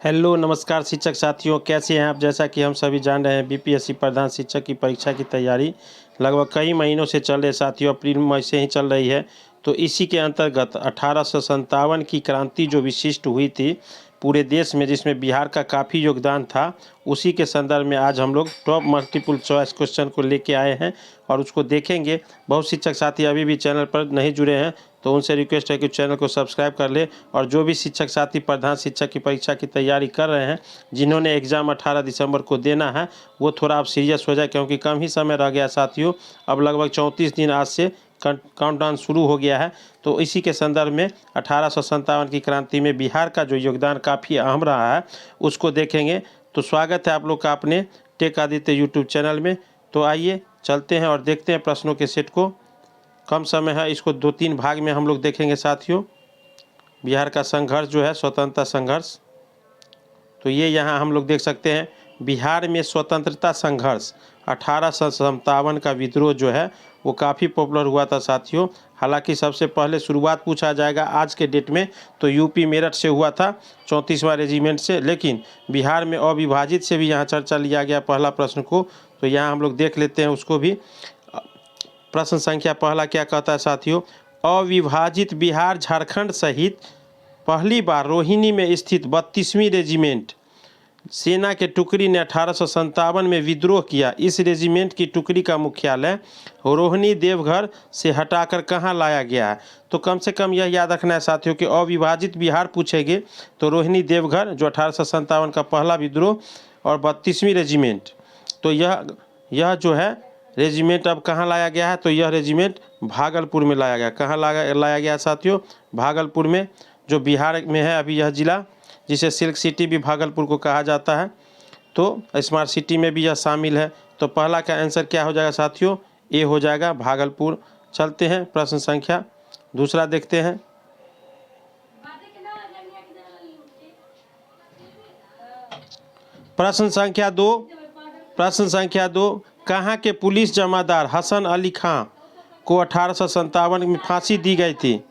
Hello नमस्कार शिक्षक साथियों, कैसे हैं आप। जैसा कि हम सभी जान रहे हैं, बीपीएससी प्रधान शिक्षक की परीक्षा की तैयारी लगभग कई महीनों से चल रही साथियों, अप्रैल मई से ही चल रही है। तो इसी के अंतर्गत 1857 की क्रांति जो विशिष्ट हुई थी पूरे देश में, जिसमें बिहार का काफ़ी योगदान था, उसी के संदर्भ में आज हम लोग टॉप मल्टीपल चॉइस क्वेश्चन को लेके आए हैं और उसको देखेंगे। बहुत शिक्षक साथी अभी भी चैनल पर नहीं जुड़े हैं तो उनसे रिक्वेस्ट है कि चैनल को सब्सक्राइब कर ले। और जो भी शिक्षक साथी प्रधान शिक्षक की परीक्षा की तैयारी कर रहे हैं, जिन्होंने एग्ज़ाम 18 दिसंबर को देना है, वो थोड़ा आप सीरियस हो जाए, क्योंकि कम ही समय रह गया साथियों। अब लगभग 34 दिन आज से काउंटडाउन शुरू हो गया है। तो इसी के संदर्भ में 1857 की क्रांति में बिहार का जो योगदान काफ़ी अहम रहा है, उसको देखेंगे। तो स्वागत है आप लोग का अपने टेक आदित्य यूट्यूब चैनल में। तो आइए चलते हैं और देखते हैं प्रश्नों के सेट को। कम समय है, इसको 2-3 भाग में हम लोग देखेंगे साथियों। बिहार का संघर्ष जो है, स्वतंत्रता संघर्ष, तो ये यहाँ हम लोग देख सकते हैं। बिहार में स्वतंत्रता संघर्ष 1857 का विद्रोह जो है वो काफ़ी पॉपुलर हुआ था साथियों। हालांकि सबसे पहले शुरुआत पूछा जाएगा आज के डेट में तो यूपी मेरठ से हुआ था, 34वां रेजिमेंट से। लेकिन बिहार में अविभाजित से भी यहाँ चर्चा लिया गया पहला प्रश्न को, तो यहाँ हम लोग देख लेते हैं उसको भी। प्रश्न संख्या पहला क्या कहता है साथियों, अविभाजित बिहार झारखंड सहित पहली बार रोहिणी में स्थित 32वीं रेजिमेंट सेना के टुकड़ी ने 1857 में विद्रोह किया। इस रेजिमेंट की टुकड़ी का मुख्यालय रोहिणी देवघर से हटाकर कहाँ लाया गया है। तो कम से कम यह याद रखना है साथियों कि अविभाजित बिहार पूछेंगे तो रोहिणी देवघर जो 1857 का पहला विद्रोह और 32वीं रेजिमेंट, तो यह जो है रेजिमेंट अब कहाँ लाया गया है। तो यह रेजिमेंट भागलपुर में लाया गया। कहाँ लाया गया साथियों, भागलपुर में, जो बिहार में है अभी यह ज़िला, जिसे सिल्क सिटी भी भागलपुर को कहा जाता है। तो स्मार्ट सिटी में भी यह शामिल है। तो पहला का आंसर क्या हो जाएगा साथियों, ए हो जाएगा, भागलपुर। चलते हैं प्रश्न संख्या दूसरा देखते हैं। प्रश्न संख्या दो, कहाँ के पुलिस जमादार हसन अली खां को 1857 में फांसी दी गई थी।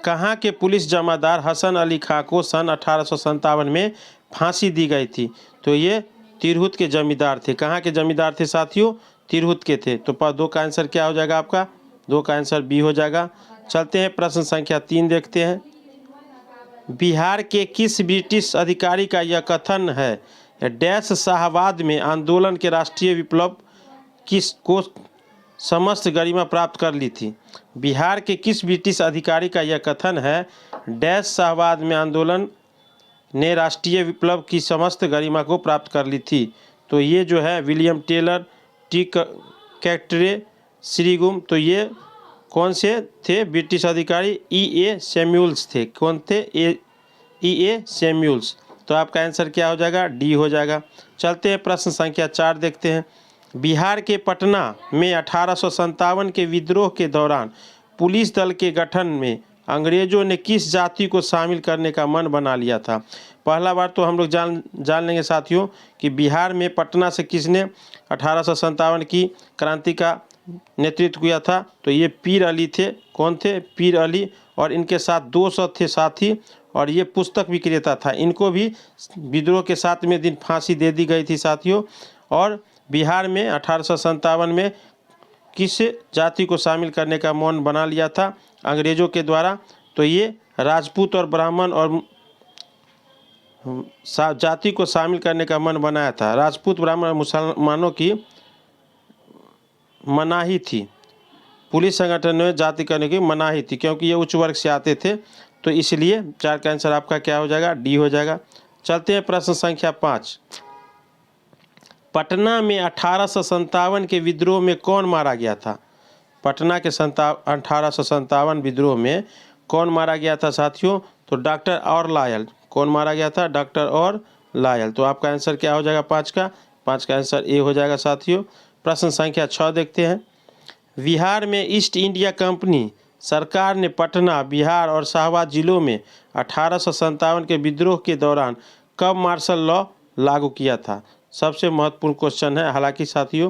कहाँ के पुलिस जमादार हसन अली खां को सन 1857 में फांसी दी गई थी। तो ये तिरहुत के जमींदार थे। कहाँ के जमींदार थे साथियों, तिरहुत के थे। तो दो का आंसर क्या हो जाएगा आपका, दो का आंसर बी हो जाएगा। चलते हैं प्रश्न संख्या 3 देखते हैं। बिहार के किस ब्रिटिश अधिकारी का यह कथन है, डैश शाहबाद में आंदोलन के राष्ट्रीय विप्लव किस को समस्त गरिमा प्राप्त कर ली थी। बिहार के किस ब्रिटिश अधिकारी का यह कथन है, डैश शाहबाद में आंदोलन ने राष्ट्रीय विप्लव की समस्त गरिमा को प्राप्त कर ली थी। तो ये जो है विलियम टेलर, टी कैक्टरे, श्रीगुम। तो ये कौन से थे ब्रिटिश अधिकारी, E.A. सैमुअल्स थे। कौन थे, E.A. सैमुअल्स। तो आपका आंसर क्या हो जाएगा, डी हो जाएगा। चलते हैं प्रश्न संख्या 4 देखते हैं। बिहार के पटना में 1857 के विद्रोह के दौरान पुलिस दल के गठन में अंग्रेजों ने किस जाति को शामिल करने का मन बना लिया था। पहला बार तो हम लोग जान लेंगे साथियों कि बिहार में पटना से किसने 1857 की क्रांति का नेतृत्व किया था। तो ये पीर अली थे। कौन थे, पीर अली। और इनके साथ 200 थे साथी, और ये पुस्तक विक्रेता था। इनको भी विद्रोह के 7वें दिन फांसी दे दी गई थी साथियों। और बिहार में 1857 में किस जाति को शामिल करने का मौन बना लिया था अंग्रेजों के द्वारा। तो ये राजपूत और ब्राह्मण और जाति को शामिल करने का मन बनाया था। राजपूत, ब्राह्मण और मुसलमानों की मनाही थी। पुलिस संगठन में जाति करने की मनाही थी, क्योंकि ये उच्च वर्ग से आते थे। तो इसलिए 4 का आंसर आपका क्या हो जाएगा, डी हो जाएगा। चलते हैं प्रश्न संख्या 5। पटना में 1857 के विद्रोह में कौन मारा गया था। पटना के 1857 विद्रोह में कौन मारा गया था साथियों। तो डॉक्टर और लायल। कौन मारा गया था, डॉक्टर और लायल। तो आपका आंसर क्या हो जाएगा 5 का आंसर ए हो जाएगा साथियों। प्रश्न संख्या 6 देखते हैं। बिहार में ईस्ट इंडिया कंपनी सरकार ने पटना, बिहार और शाहबाद जिलों में 1857 के विद्रोह के दौरान कब मार्शल लॉ लागू किया था। सबसे महत्वपूर्ण क्वेश्चन है। हालांकि साथियों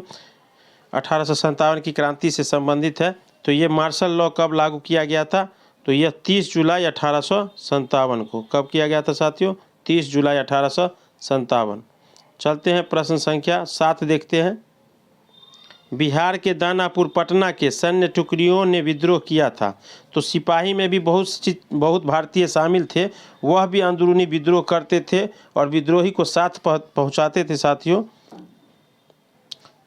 1857 की क्रांति से संबंधित है। तो ये मार्शल लॉ कब लागू किया गया था। तो यह 30 जुलाई 1857 को कब किया गया था साथियों, 30 जुलाई 1857। चलते हैं प्रश्न संख्या 7 देखते हैं। बिहार के दानापुर पटना के सैन्य टुकड़ियों ने विद्रोह किया था। तो सिपाही में भी बहुत भारतीय शामिल थे, वह भी अंदरूनी विद्रोह करते थे और विद्रोही को साथ पहुंचाते थे साथियों।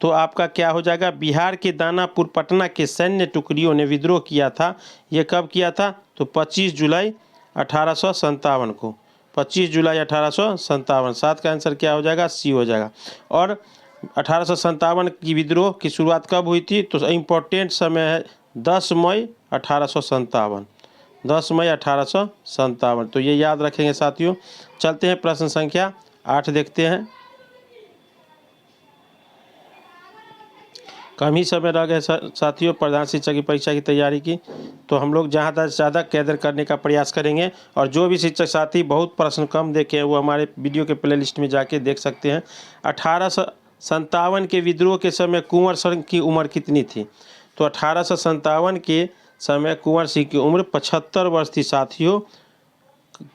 तो आपका क्या हो जाएगा, बिहार के दानापुर पटना के सैन्य टुकड़ियों ने विद्रोह किया था। ये कब किया था, तो 25 जुलाई 1857 को, 25 जुलाई 1857। 7 का आंसर क्या हो जाएगा, सी हो जाएगा। और 1857 की विद्रोह की शुरुआत कब हुई थी, तो इम्पोर्टेंट समय है 10 मई 1857, 10 मई 1857। तो ये याद रखेंगे साथियों। चलते हैं प्रश्न संख्या 8 देखते हैं। कम ही समय रह गए साथियों प्रधान शिक्षक की परीक्षा की तैयारी की, तो हम लोग ज़्यादा से ज़्यादा कैदर करने का प्रयास करेंगे। और जो भी शिक्षक साथी बहुत प्रश्न कम देखे हैं वो हमारे वीडियो के प्लेलिस्ट में जाके देख सकते हैं। 1857 के विद्रोह के समय कुंवर सिंह की उम्र कितनी थी, तो 1857 के समय कुंवर सिंह की उम्र 75 वर्ष थी साथियों।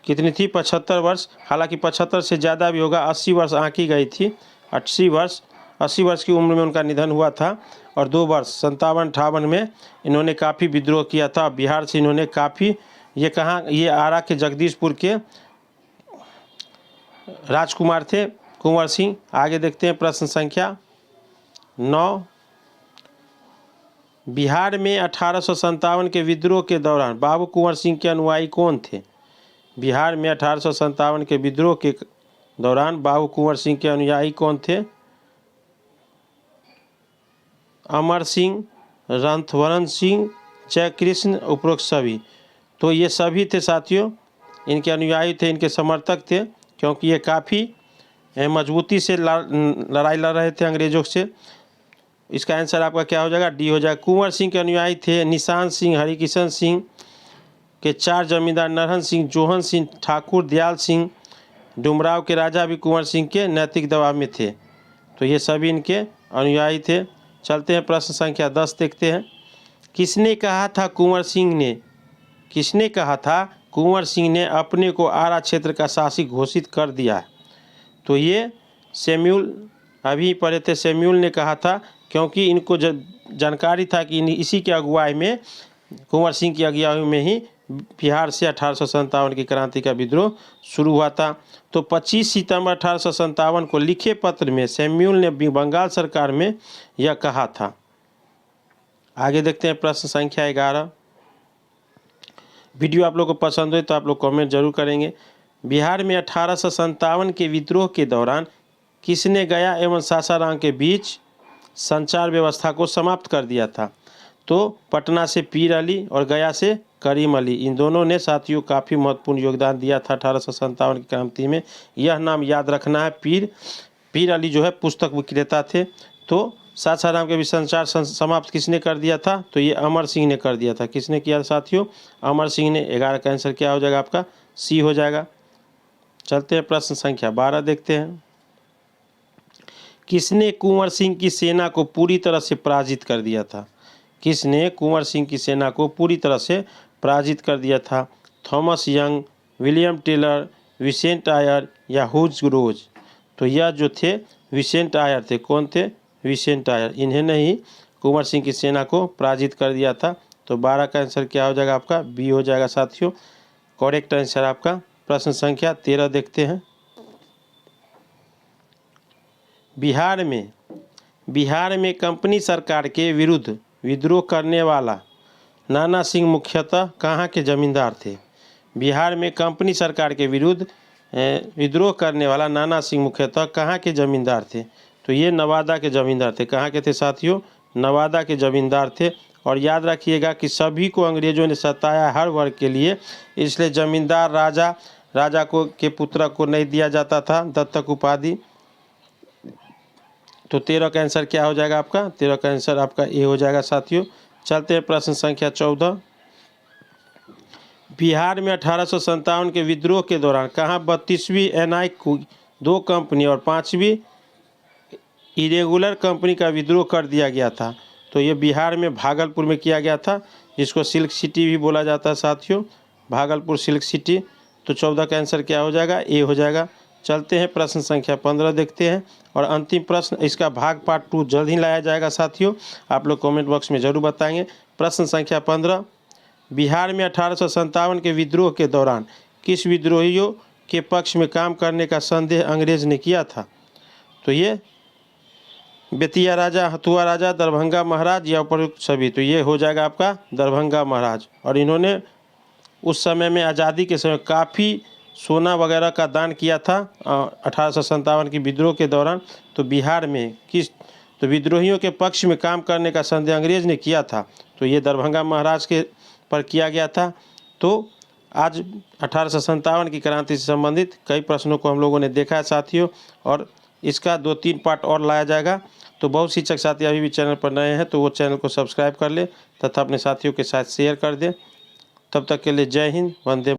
कितनी थी, 75 वर्ष। हालांकि 75 से ज़्यादा भी होगा, 80 वर्ष आंकी गई थी। 80 वर्ष की उम्र में उनका निधन हुआ था। और 2 वर्ष 57-58 में इन्होंने काफ़ी विद्रोह किया था। बिहार से इन्होंने काफ़ी, ये कहाँ, ये आरा के जगदीशपुर के राजकुमार थे कुंवर सिंह। आगे देखते हैं प्रश्न संख्या 9। बिहार में 1857 के विद्रोह के दौरान बाबू कुंवर सिंह के अनुयायी कौन थे। बिहार में 1857 के विद्रोह के दौरान बाबू कुंवर सिंह के अनुयायी कौन थे। अमर सिंह, रणथंभौर सिंह, जयकृष्ण, उपरोक्त सभी। तो ये सभी थे साथियों, इनके अनुयायी थे, इनके समर्थक थे, क्योंकि ये काफ़ी मजबूती से लड़ाई लड़ रहे थे अंग्रेजों से। इसका आंसर आपका क्या हो जाएगा, डी हो जाएगा। कुंवर सिंह के अनुयायी थे निशान सिंह, हरिकिशन सिंह के 4 जमींदार, नरहन सिंह, जोहन सिंह, ठाकुर दयाल सिंह, डुमराव के राजा भी कुंवर सिंह के नैतिक दबाव में थे। तो ये सभी इनके अनुयायी थे। चलते हैं प्रश्न संख्या 10 देखते हैं। किसने कहा था कुंवर सिंह ने अपने को आरा क्षेत्र का शासक घोषित कर दिया है। तो ये सैमुअल, अभी पढ़े थे, सैमुअल ने कहा था, क्योंकि इनको जानकारी था कि इसी के अगुवाई में, कुंवर सिंह की अगुवाई में ही बिहार से 1857 की क्रांति का विद्रोह शुरू हुआ था। तो 25 सितंबर 1857 को लिखे पत्र में सैमुअल ने बंगाल सरकार में यह कहा था। आगे देखते हैं प्रश्न संख्या 11। वीडियो आप लोग को पसंद हो तो आप लोग कमेंट जरूर करेंगे। बिहार में 1857 के विद्रोह के दौरान किसने गया एवं सासाराम के बीच संचार व्यवस्था को समाप्त कर दिया था। तो पटना से पीर अली और गया से करीम अली, इन दोनों ने साथियों काफ़ी महत्वपूर्ण योगदान दिया था 1857 की क्रांति में। यह नाम याद रखना है। पीर अली जो है पुस्तक विक्रेता थे। तो सासाराम के भी संचार समाप्त किसने कर दिया था, तो ये अमर सिंह ने कर दिया था। किसने किया साथियों, अमर सिंह ने। 11 का आंसर क्या हो जाएगा आपका, सी हो जाएगा। चलते हैं प्रश्न संख्या 12 देखते हैं। किसने कुंवर सिंह की सेना को पूरी तरह से पराजित कर दिया था। किसने कुंवर सिंह की सेना को पूरी तरह से पराजित कर दिया था। Thomas Young, William Taylor, Vincent Eyre या ह्यूज रोज। तो यह जो थे विसेंट आयर थे। कौन थे, विसेंट आयर। इन्होंने ही कुंवर सिंह की सेना को पराजित कर दिया था। तो 12 का आंसर क्या हो जाएगा आपका, बी हो जाएगा साथियों। करेक्ट आंसर आपका। प्रश्न संख्या 13 देखते हैं। बिहार में कंपनी सरकार के विरुद्ध विद्रोह करने वाला नाना सिंह मुख्यतः कहाँ के जमींदार थे। बिहार में कंपनी सरकार के विरुद्ध विद्रोह करने वाला नाना सिंह मुख्यतः कहाँ के जमींदार थे। तो ये नवादा के जमींदार थे। कहाँ के थे साथियों, नवादा के जमींदार थे। और याद रखिएगा कि सभी को अंग्रेजों ने सताया हर वर्ग के लिए, इसलिए जमींदार राजा को के पुत्र को नहीं दिया जाता था दत्तक उपाधि। तो 13 का आंसर क्या हो जाएगा आपका, 13 का आंसर आपका ए हो जाएगा साथियों। चलते हैं प्रश्न संख्या 14। बिहार में 1857 के विद्रोह के दौरान कहाँ 32वीं एनआई 2 कंपनी और 5वीं इरेगुलर कंपनी का विद्रोह कर दिया गया था। तो ये बिहार में भागलपुर में किया गया था, जिसको सिल्क सिटी भी बोला जाता है साथियों, भागलपुर सिल्क सिटी। तो 14 का आंसर क्या हो जाएगा? ए हो जाएगा। चलते हैं प्रश्न संख्या 15 देखते हैं और अंतिम प्रश्न, इसका भाग पार्ट 2 जल्द ही लाया जाएगा साथियों, आप लोग कमेंट बॉक्स में ज़रूर बताएंगे। प्रश्न संख्या 15, बिहार में 1857 के विद्रोह के दौरान किस विद्रोहियों के पक्ष में काम करने का संदेह अंग्रेज ने किया था? तो ये बेतिया राजा, हथुआ राजा, दरभंगा महाराज या उपरोक्त सभी। तो ये हो जाएगा आपका दरभंगा महाराज। और इन्होंने उस समय में आज़ादी के समय काफ़ी सोना वगैरह का दान किया था 1857 की विद्रोह के दौरान। तो बिहार में किस, तो विद्रोहियों के पक्ष में काम करने का संदेह अंग्रेज ने किया था, तो ये दरभंगा महाराज के पर किया गया था। तो आज 1857 की क्रांति से संबंधित कई प्रश्नों को हम लोगों ने देखा है साथियों, और इसका 2-3 पार्ट और लाया जाएगा। तो बहुत शिक्षक साथी अभी भी चैनल पर नए हैं तो वो चैनल को सब्सक्राइब कर ले तथा अपने साथियों के साथ शेयर कर दें। तब तक के लिए जय हिंद, वंदे।